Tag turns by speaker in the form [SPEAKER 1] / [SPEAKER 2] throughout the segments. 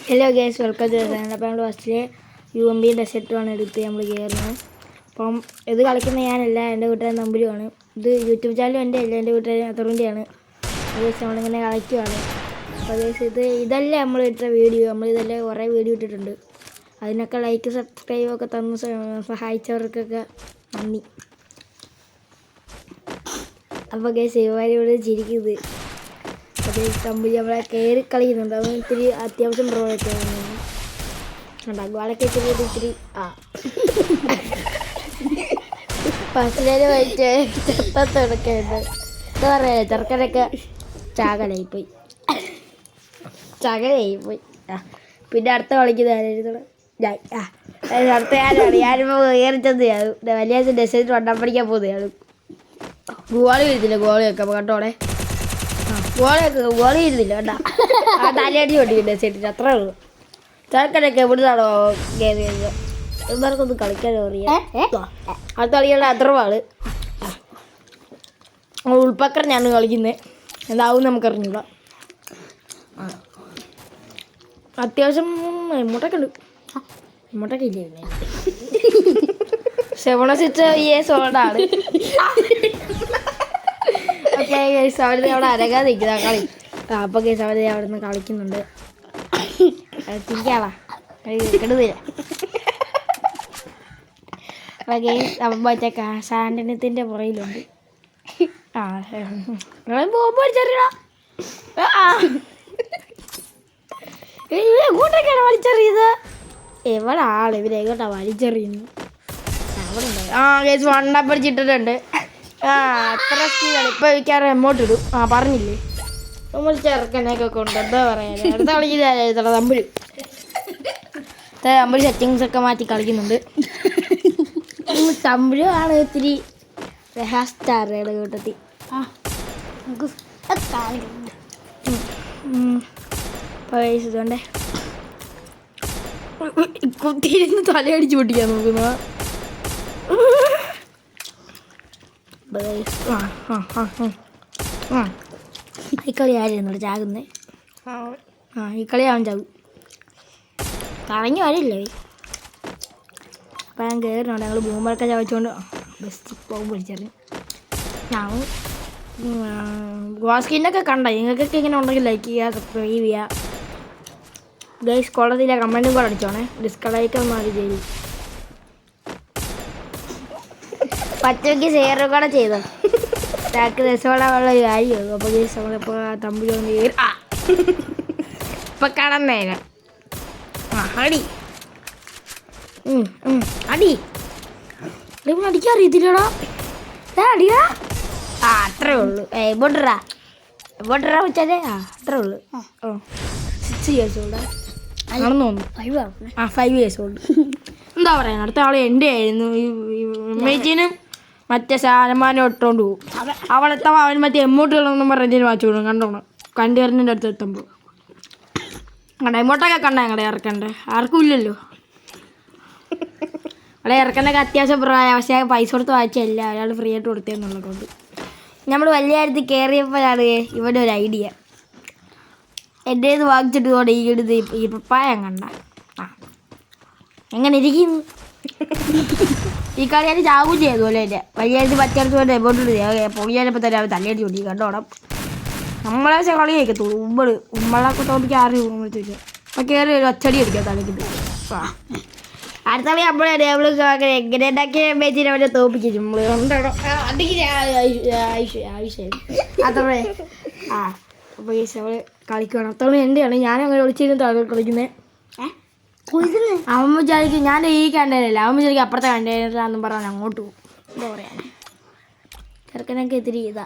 [SPEAKER 1] Hello guys, welcome to അപ്പോൾ നമ്മൾ ഫസ്റ്റിൽ UMB ഡെസേർട്ടുമാണ് എടുത്ത് നമ്മൾ കയറുന്നത്. അപ്പം ഇത് കളിക്കുന്ന ഞാനല്ല, എൻ്റെ കൂട്ടുകാരൻ നമ്പരുമാണ്. ഇത് യൂട്യൂബ് ചാനലും എൻ്റെ അല്ല, എൻ്റെ കൂട്ടുകാരൻ അത്തറിൻ്റെയാണ്. ഗേസ് നമ്മളിങ്ങനെ കളിക്കുവാണ്. അപ്പോൾ ഗേസ് ഇതല്ല നമ്മൾ ഇട്ട വീഡിയോ, നമ്മളിതെല്ലാം കുറേ വീഡിയോ ഇട്ടിട്ടുണ്ട്. അതിനൊക്കെ ലൈക്ക് സബ്സ്ക്രൈബൊക്കെ തന്ന് സഹായിച്ചവർക്കൊക്കെ നന്ദി. അപ്പോൾ ഗേസ് ഇവരിവിടെ ചിരിക്കുന്നത് തമ്പി നമ്മളെ കയറി കളിക്കുന്നുണ്ട്. അവൻ ഇത്തിരി അത്യാവശ്യം പ്രോഡക്റ്റ് ഉണ്ടാകും. വളക്കെ ഇത്തിരി ഫസ്റ്റിലേക്ക് വഹിച്ച് ചെറുക്കമുണ്ട്. എന്താ പറയാ, ചെറുക്കനൊക്കെ ചാകലായിപ്പോയി. പിന്നെ അടുത്ത കളിക്കുന്ന അടുത്ത ഞാനിപ്പോൾ കയറിച്ചത് വലിയ ഡെസേർട്ട് വണ്ണം പഠിക്കാൻ പോകുന്നതാണ്. ഗോളി വരുന്നില്ല, ഗോളി വെക്കാം കേട്ടോടെ. ഗോളി ഇരുന്നില്ല കേട്ടാ, ആ തലയടി കൊണ്ടില്ല സെറ്റിന്, അത്രേ ഉള്ളൂ. ചെറുക്കനൊക്കെ എവിടുന്നാണോ കയറിയത്, ഇവർക്കൊന്നും കളിക്കാൻ അറിയാം. അടുത്ത കളികളുടെ അത്രവാള് ഉൾപ്പക്കറിനാണ് കളിക്കുന്നത്. എന്താവും നമുക്കറിഞ്ഞൂടാ. അത്യാവശ്യം എമ്മൂട്ടൊക്കെ ഉണ്ട്, എമ്മൂട്ടൊക്കെ ഇല്ലേ. 7-6 years old ആണ്. ഓക്കെ ഗൈസ്, അവിടെ അരകാതെ നിൽക്കുന്ന കളി. അപ്പോൾ ഗൈസ് അവർ അവിടെ നിന്ന് കളിക്കുന്നുണ്ട്. ചിരിക്കാവാ കിടുന്നില്ല. അപ്പോൾ ഗൈസ് മറ്റേ സാൻഡനത്തിൻ്റെ പുറയിലുണ്ട്. ബോംബ് അടിച്ചറിയടാ, എങ്ങോട്ടൊക്കെയാണ് വലിച്ചെറിയത്? എവിടെ ആള് ഇവരെ എങ്ങോട്ടാ വലിച്ചെറിയുന്നു? ഗൈസ് വണ്ണപ്പടിച്ചിട്ടിട്ടുണ്ട്. അത്ര സ്കീലാണ്. ഇപ്പോൾ എനിക്കറിയാം എമൗണ്ട് ഇടും. പറഞ്ഞില്ലേ നമ്മൾ ചെറുക്കനൊക്കെ കൊണ്ട് എന്താ പറയാൻ. അടുത്ത കളിക്കുന്ന തമ്പുരു സെറ്റിങ്സ് ഒക്കെ മാറ്റി കളിക്കുന്നുണ്ട്. തമ്പുരു ആണ് ഇത്തിരി സ്റ്റാറുകളുടെ കൂട്ടത്തിൽ. ഇതുകൊണ്ടേ കുത്തിയിരുന്ന് തലയടിച്ച് പൊട്ടിക്കാൻ നോക്കുന്ന ഈ കളി ആയിരുന്നു ചാകുന്നത്. ഈ കളി അവൻ ചാകും, കറങ്ങി വരില്ലേ. അപ്പം ഞാൻ കയറുന്നുണ്ട്. ഞങ്ങൾ ബൂമറൊക്കെ ചവച്ചുകൊണ്ട് ബെസ്റ്റ് പോകും വിളിച്ചറിഞ്ഞു. ഞാൻ ഗോസ്കിന്നൊക്കെ കണ്ട. നിങ്ങൾക്കൊക്കെ ഇങ്ങനെ ഉണ്ടെങ്കിൽ ലൈക്ക് ചെയ്യുക, സബ്സ്ക്രൈബ് ചെയ്യുക. ഗൈസ് കൊള്ളത്തില്ല കമൻറ്റും കൂടെ അടിച്ചോണേ. ഡിസ്കളൈക്ക് മാറി ചെയ്തു പച്ചയ്ക്ക് ഷെയറും കൂടെ ചെയ്തോ. ചാക്ക് രസമുള്ള കാര്യമാകും. അപ്പോൾ ഗൈസ് നമ്മളിപ്പോൾ തമ്പി ഇപ്പം കടന്നേരം അടി അടി അടിക്കാൻ അറിയത്തില്ലടാ. അടിയാ അത്രേ ഉള്ളൂ. ബോട്ടറാ വെച്ചാലേ അത്രേ ഉള്ളൂ. 6 years old ആണെന്ന് തോന്നുന്നു. 5 years old. എന്താ പറയാൻ, അടുത്ത ആൾ എൻ്റെ ആയിരുന്നു. ഇമേജിനും മറ്റേ സാധനമാനം ഇട്ടുകൊണ്ട് പോകും. അവളെത്താൻ അവൻ മറ്റേ എമ്മോട്ടുകളൊന്നും പറഞ്ഞതിന് വാങ്ങിച്ചു കൊടുക്കും. കണ്ടോണം കണ്ടുവരുന്നതിൻ്റെ അടുത്ത് എത്തുമ്പോൾ കണ്ട എമ്മോട്ടൊക്കെ കണ്ട ഞങ്ങളുടെ ഇറക്കണ്ടേ. ആർക്കും ഇല്ലല്ലോ അവിടെ ഇറക്കണ്ടൊക്കെ അത്യാവശ്യം പക്ഷേ പൈസ കൊടുത്ത് വായിച്ചല്ല, അയാൾ ഫ്രീ ആയിട്ട് കൊടുത്തതെന്നുള്ളത് കൊണ്ട്. നമ്മൾ വലിയ കാര്യത്തിൽ കയറിയപ്പോഴാണ് ഇവിടെ ഒരു ഐഡിയ. എൻ്റെ ഇത് വാങ്ങിച്ചിട്ട് കൊണ്ട് ഈ പപ്പായ കണ്ട എങ്ങനെ ഇരിക്കുന്നു. ഈ കളി ഞാൻ ചാവും ചെയ്തു പോലെ എൻ്റെ വലിയ പച്ചടത്ത് പോലെ എമൗണ്ട് പൊളിയാനപ്പോൾ തന്നെ അവൻ തല്ലേടി ചോടി കണ്ടോണം. നമ്മളെ പക്ഷേ കളി കഴിക്കത്തുള്ളൂ. ഉമ്മളൊക്കെ തോന്നിക്ക് ആരും ചോദിച്ചു അപ്പം കയറി ഒരു ഒച്ചടി അടിക്കാം തലക്കിട്ട്. അടുത്ത കളി നമ്മൾ എങ്ങനെ ഉണ്ടാക്കിയ മേച്ചിനെ അവരെ തോപ്പിച്ചു നമ്മൾ കണ്ടോണം. ആവശ്യം അത്രേ. അപ്പോൾ ഈ അവൾ കളിക്കണം. അത്തോളം എൻ്റെയാണ്. ഞാനങ്ങനെ വിളിച്ചിരുന്നു കളിക്കുന്നത്. അവൻ വിചാരിക്കും ഞാൻ ഈ കണ്ടെയ്നറില്ല, അവൻ വിചാരിക്കും അപ്പുറത്തെ കണ്ടെയ്നറിലാണെന്നും പറഞ്ഞാൽ അങ്ങോട്ട് പോകും. എന്താ പറയാൻ, ചെറുക്കനൊക്കെ ഇത്തിരി ഇതാ.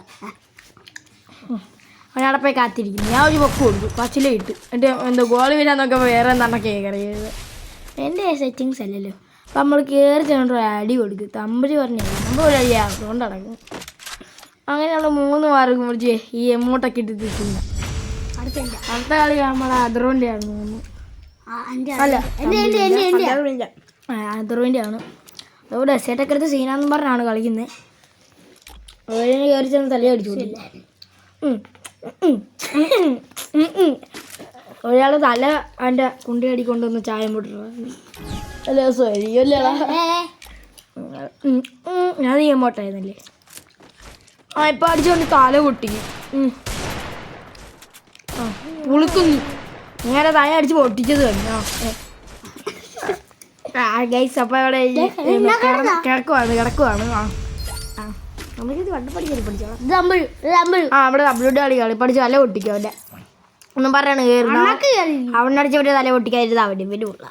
[SPEAKER 1] അവനവിടെ പോയി കാത്തിരിക്കുന്നു. ഞാൻ ഒരു പൊക്ക് കൊടുത്തു, പച്ചില ഇട്ട്. എന്നിട്ട് എന്തോ ഗോളി വരാന്നൊക്കെ വേറെ എന്താണൊക്കെ കയറിയത്. എൻ്റെ സെറ്റിങ്സ് അല്ലല്ലോ. അപ്പം നമ്മൾ കയറി ചെന്നിട്ട് അടി കൊടുക്കും. തമ്പരി പറഞ്ഞു നമ്മൾ ഒരു അടി അതുകൊണ്ട് അടങ്ങും. അങ്ങനെ നമ്മൾ 3 മാർക്ക് മുറിച്ച് ഈ എമ്മോട്ടൊക്കെ ഇട്ട് തിരിച്ചില്ല. അടുത്ത കളി നമ്മളെ അതിർവൻ്റെ ആണ് തോന്നുന്നു. അല്ല അതിർവൻ്റെ ആണ്. അതുകൊണ്ട് ഡെസേർട്ടൊക്കെ എടുത്ത് സീനാന്ന് പറഞ്ഞാണ് കളിക്കുന്നത്. അതുപോലെ കയറി ചെന്ന് തലയടിച്ചു. ഒരാൾ തല അവൻ്റെ കുണ്ടിയടി കൊണ്ടുവന്ന് ചായ പൊട്ടിട്ടുണ്ട്. നല്ല രസമായിരിക്കും അല്ലേടാ? ഞാൻ നീ എമ്മോട്ടായിരുന്നല്ലേ? ആ ഇപ്പം അടിച്ചുകൊണ്ട് തല പൊട്ടിക്കും. ആ പുളിക്കുന്നു. നേരെ തല അടിച്ച് പൊട്ടിച്ചത് കഴിഞ്ഞു. ഗൈസ് അപ്പം അവിടെ കിടക്കുവാണ്. നമുക്കിത് വണ്ടപ്പടി കയറി പഠിച്ചോളാം. ആ അവിടെ ഡബ്ല്യൂടെ കളി പഠിച്ച് തല പൊട്ടിക്കും അവൻ്റെ. ഒന്നും പറയണ കയറുന്ന അവനടിച്ച ഒരു തല പൊട്ടിക്കാതിരുന്ന അവൻ്റെ വലിയ ഉള്ള.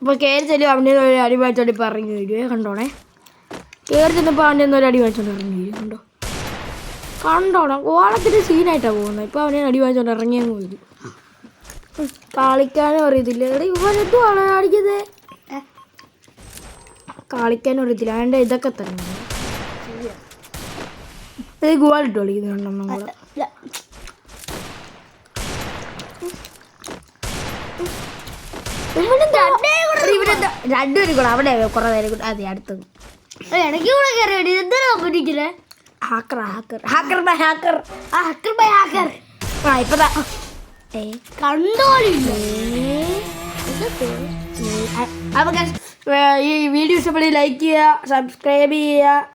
[SPEAKER 1] അപ്പോൾ കയറി ചെല്ലും അവൻ്റെ ഒരു അടി വാങ്ങിച്ചോണ്ട് ഇപ്പം ഇറങ്ങി വരുവേ. കണ്ടോണേ കയറി ചെന്നപ്പോൾ അവൻ്റെ ഒരു അടി വാങ്ങിച്ചോണ്ട് ഇറങ്ങി വരും. കണ്ടോണം ഓളത്തിന് സീനായിട്ടാണ് പോകുന്നത്. ഇപ്പോൾ അവനെ അടി വാങ്ങിച്ചോണ്ട് ഇറങ്ങിയങ്ങ് വരും. കളിക്കാനും അറിയത്തില്ല. എടാ ഇവനെന്തുവാണ് അടിക്കുന്നത്? കളിക്കാനും അറിയത്തില്ല. അവൻ്റെ ഇതൊക്കെ തന്നെ ഇത് ഗോളിട്ട് കളിക്കുന്നുണ്ടോ നമ്മൾ? രണ്ടുപേരും കൂടെ അവിടെ കുറെ നേരം കൂടെ. അതെ അടുത്തത് ഇടയ്ക്ക് കൂടെ കയറി എന്തിനാ hacker hacker hacker by hacker. Hacker by hacker. ആ ഇപ്പതാ കണ്ടോളില്ലേ. അപ്പോൾ ഈ വീഡിയോ ഇഷ്ടപ്പെട്ട് ലൈക്ക് ചെയ്യുക, സബ്സ്ക്രൈബ് ചെയ്യുക.